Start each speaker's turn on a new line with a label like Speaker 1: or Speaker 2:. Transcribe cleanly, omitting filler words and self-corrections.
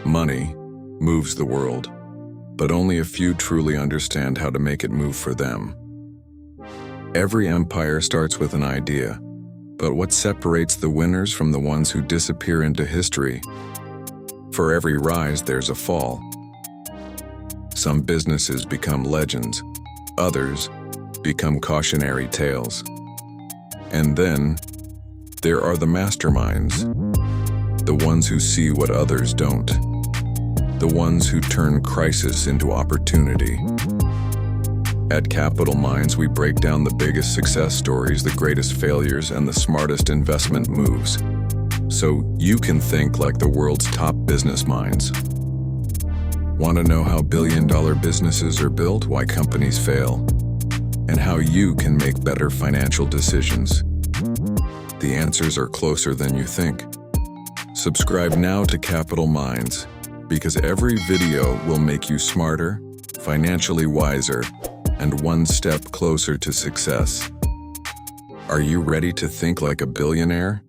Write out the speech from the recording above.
Speaker 1: Money moves the world, but only a few truly understand how to make it move for them. Every empire starts with an idea, but what separates the winners from the ones who disappear into history? For every rise, there's a fall. Some businesses become legends, others become cautionary tales. And then, there are the masterminds, the ones who see what others don't, the ones who turn crisis into opportunity. At Capital Minds, we break down the biggest success stories, the greatest failures, and the smartest investment moves, so you can think like the world's top business minds. Want to know how billion-dollar businesses are built, why companies fail, and how you can make better financial decisions? The answers are closer than you think. Subscribe now to Capital Minds, because every video will make you smarter, financially wiser, and one step closer to success. Are you ready to think like a billionaire?